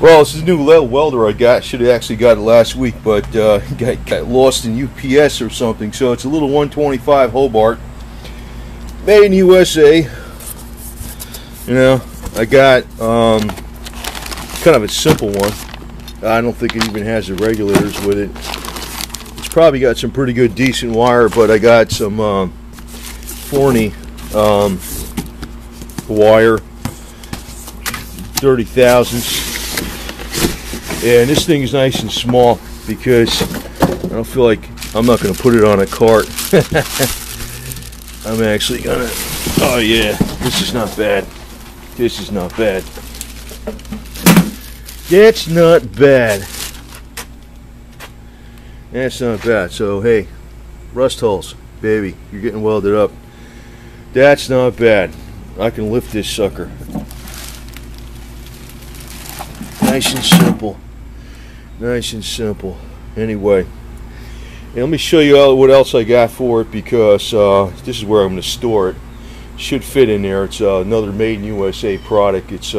Well, this is a new welder I got. Should have actually got it last week, but got lost in UPS or something. So it's a little 125 Hobart, made in USA. You know, I got kind of a simple one. I don't think it even has the regulators with it. It's probably got some pretty good, decent wire, but I got some Forney wire, 30 thousandths. And this thing is nice and small because I don't feel like I'm not going to put it on a cart. I'm actually going to, oh yeah, this is not bad. This is not bad. That's not bad. That's not bad. So hey, rust holes, baby, you're getting welded up. That's not bad. I can lift this sucker. Nice and simple. Nice and simple. Anyway, let me show you what else I got for it, because this is where I'm going to store it. Should fit in there. It's another made in USA product. It's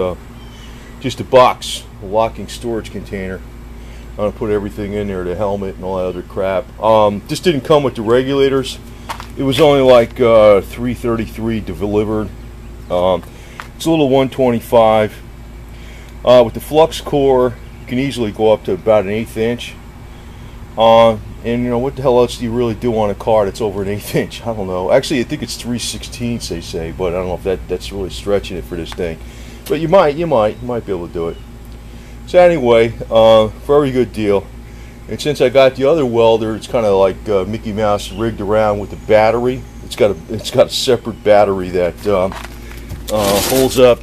just a box, a locking storage container. I'm going to put everything in there, the helmet and all that other crap. This didn't come with the regulators. It was only like $333 delivered. It's a little 125. With the Flux-cored, you can easily go up to about an 1/8 inch. And you know, what the hell else do you really do on a car that's over an 1/8 inch? I don't know. Actually, I think it's 3/16 they say, but I don't know if that's really stretching it for this thing. But you might be able to do it. So anyway, very good deal. And since I got the other welder, it's kind of like Mickey Mouse rigged around with the battery. It's got a separate battery that holds up,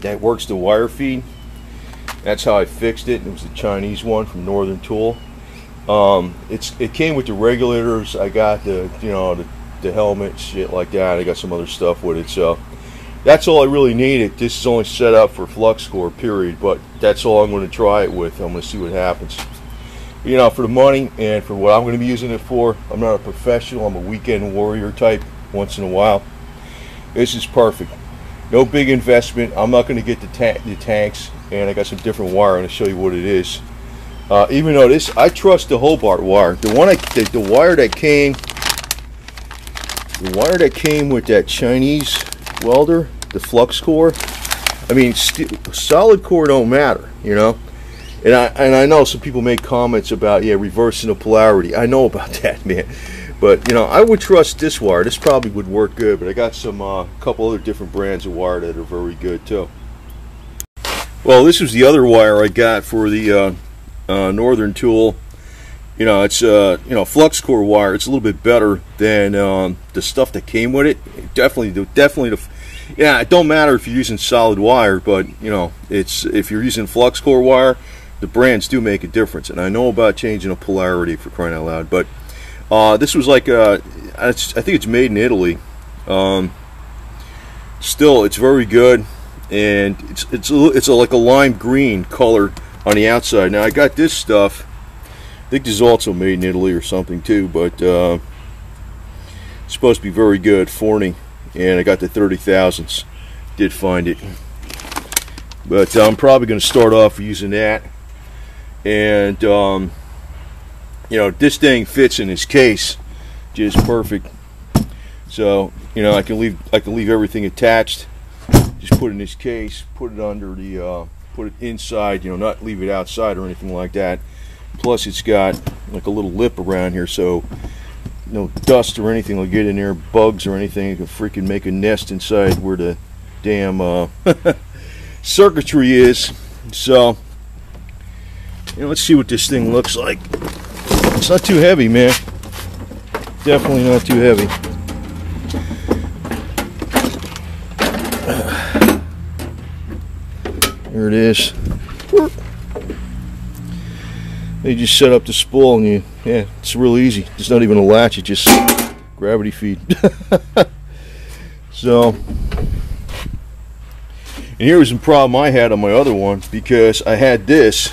that works the wire feed. That's how I fixed it. It was a Chinese one from Northern Tool. It came with the regulators. I got the helmet, shit like that. I got some other stuff with it. So that's all I really needed. This is only set up for Flux-cored, period. But that's all I'm going to try it with. I'm going to see what happens. You know, for the money and for what I'm going to be using it for, I'm not a professional. I'm a weekend warrior type once in a while. This is perfect. No big investment. I'm not going to get the tanks, and I got some different wire. I'm going to show you what it is. Even though this, I trust the Hobart wire. The wire that came with that Chinese welder, the Flux-cored. I mean, solid core don't matter, you know. And I know some people make comments about, yeah, reversing the polarity. I know about that, man. But you know, I would trust this wire. This probably would work good. But I got some couple other different brands of wire that are very good too. Well, this was the other wire I got for the Northern Tool. You know, it's Flux-cored wire. It's a little bit better than the stuff that came with it. Definitely. Yeah, it don't matter if you're using solid wire, but you know, if you're using Flux-cored wire, the brands do make a difference. And I know about changing a polarity, for crying out loud. But this was like I think it's made in Italy. Still, it's very good, and it's like a lime green color on the outside. Now I got this stuff. I think this is also made in Italy or something too, but it's supposed to be very good. Forney, and I got the 30 thousandths. Did find it, but I'm probably going to start off using that. And you know, this thing fits in this case just perfect. So you know, I can leave everything attached. Just put it in this case, put it under the put it inside, you know, not leave it outside or anything like that. Plus it's got like a little lip around here, so no dust or anything will get in there, bugs or anything. You can freaking make a nest inside where the damn circuitry is. So you know, let's see what this thing looks like. It's not too heavy, man. Definitely not too heavy. There it is. You just set up the spool and yeah, it's real easy. It's not even a latch, it's just gravity feed. So, and here was a problem I had on my other one, because I had this,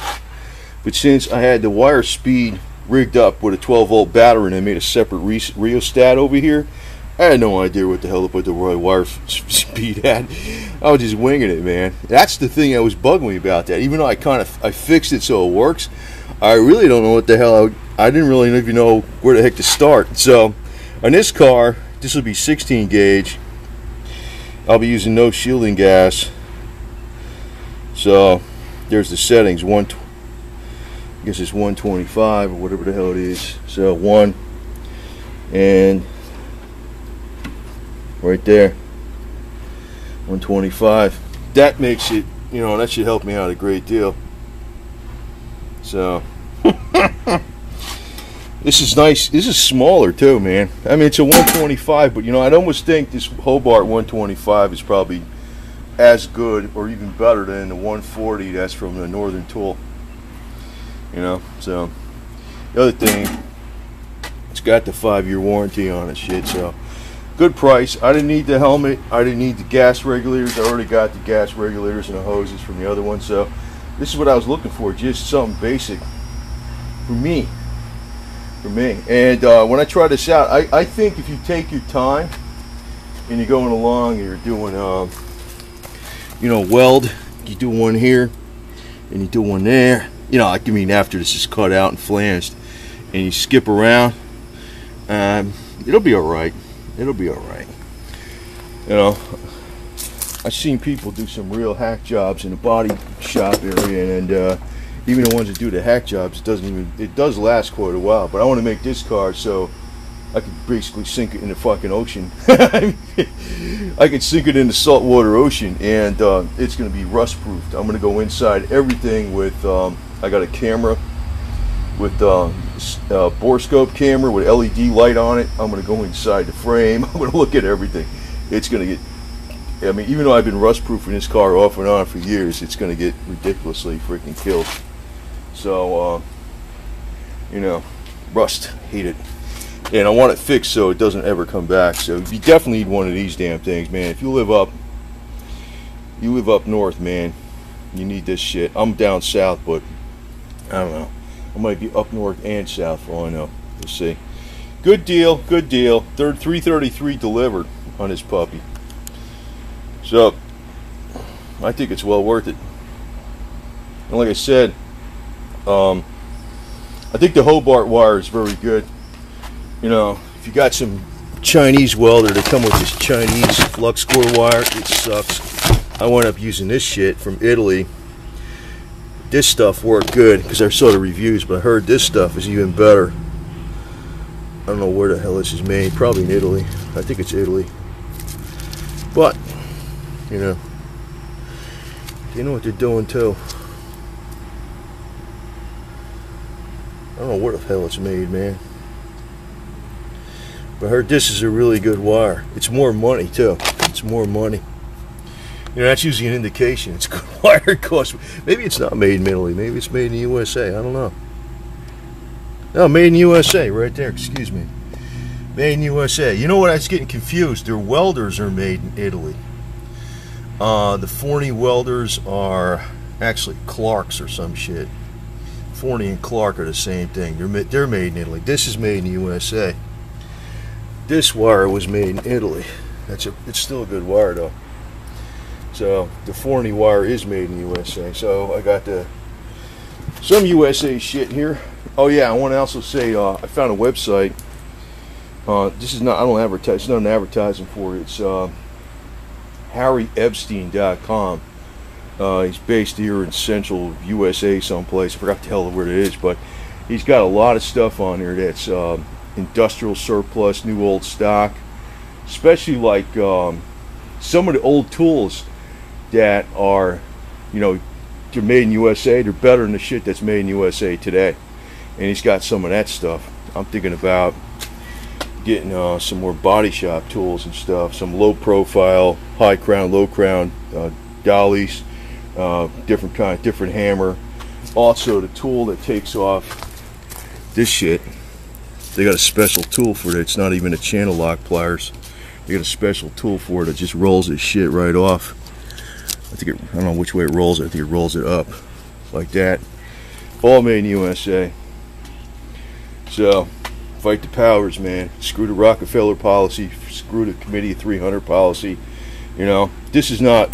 but since I had the wire speed rigged up with a 12-volt battery and I made a separate rheostat over here, I had no idea what the hell to put the Roy wire speed at. I was just winging it, man. That's the thing that was bugging me about that. Even though I fixed it so it works, I really don't know what the hell. I didn't really even know where the heck to start. So on this car, this will be 16 gauge. I'll be using no shielding gas. So there's the settings. I guess it's 125 or whatever the hell it is. So 1 and right there, 125. That makes it, you know, that should help me out a great deal. So this is nice. This is smaller too, man. I mean, it's a 125, but you know, I'd almost think this Hobart 125 is probably as good or even better than the 140 that's from the Northern Tool. You know, so the other thing, it's got the 5-year warranty on it, shit. So good price. I didn't need the helmet. I didn't need the gas regulators. I already got the gas regulators and the hoses from the other one. So this is what I was looking for, just something basic for me. And when I try this out, I think if you take your time and you're going along, you're doing, you know, weld. You do one here and you do one there. You know, I mean, after this is cut out and flanged, and you skip around, it'll be all right. It'll be all right. You know, I've seen people do some real hack jobs in the body shop area, and even the ones that do the hack jobs, it does last quite a while. But I want to make this car so I could basically sink it in the fucking ocean. I could sink it in the saltwater ocean, and it's going to be rust proofed. I'm going to go inside everything with I got a camera with borescope camera with LED light on it. I'm going to go inside the frame. I'm going to look at everything. It's going to get, I mean, even though I've been rust proofing this car off and on for years, it's going to get ridiculously freaking killed. So you know, rust, hate it. And I want it fixed so it doesn't ever come back. So you definitely need one of these damn things, man. If you live up north, man, you need this shit. I'm down south, but I don't know. I might be up north and south for all I know. We'll see. Good deal, good deal. $333 delivered on this puppy. So I think it's well worth it. And like I said, I think the Hobart wire is very good. You know, if you got some Chinese welder, they come with this Chinese Flux-cored wire. It sucks. I wound up using this shit from Italy. This stuff worked good because I saw the reviews, but I heard this stuff is even better. I don't know where the hell this is made. Probably in Italy. I think it's Italy. But, you know, they know what they're doing too. I don't know where the hell it's made, man. But I heard this is a really good wire. It's more money too. It's more money. You know, that's usually an indication it's good wire. It costs. Maybe it's not made in Italy. Maybe it's made in the USA. I don't know. No, made in the USA, right there. Excuse me. Made in the USA. You know what? I was getting confused. Their welders are made in Italy. The Forney welders are actually Clark's or some shit. Forney and Clark are the same thing. They're made in Italy. This is made in the USA. This wire was made in Italy. It's still a good wire though. So the Forney wire is made in the USA. So I got some USA shit here. Oh yeah, I want to also say I found a website. This is not, I don't advertise. It's not an advertising for it. It's HarryEbstein.com. He's based here in central USA someplace. I forgot the hell where it is, but he's got a lot of stuff on here that's industrial surplus, new old stock, especially like some of the old tools that are, you know, they're made in USA. They're better than the shit that's made in USA today. And he's got some of that stuff. I'm thinking about getting some more body shop tools and stuff, some low profile, high crown, low crown dollies, different kind, different hammer. Also the tool that takes off this shit, they got a special tool for it. It's not even a channel lock pliers. They got a special tool for it that just rolls this shit right off. I don't know which way it rolls it. I think it rolls it up like that. All made in USA. So Fight the powers, man. Screw the Rockefeller policy. Screw the Committee of 300 policy. You know, this is not.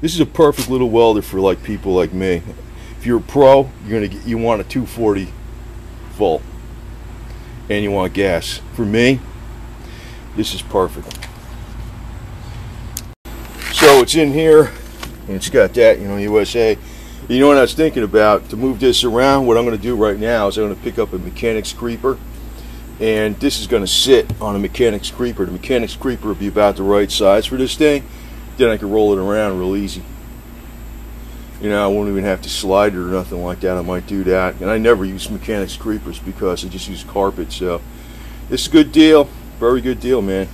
This is a perfect little welder for like people like me. If you're a pro, you want a 240 volt, and you want gas. For me, this is perfect. So it's in here, and it's got that, you know, USA. You know what I was thinking about? To move this around, what I'm going to do right now is I'm going to pick up a mechanic's creeper, and this is going to sit on a mechanic's creeper. The mechanic's creeper will be about the right size for this thing. Then I can roll it around real easy. You know, I won't even have to slide it or nothing like that. I might do that. And I never use mechanic's creepers because I just use carpet. So this is a good deal. Very good deal, man.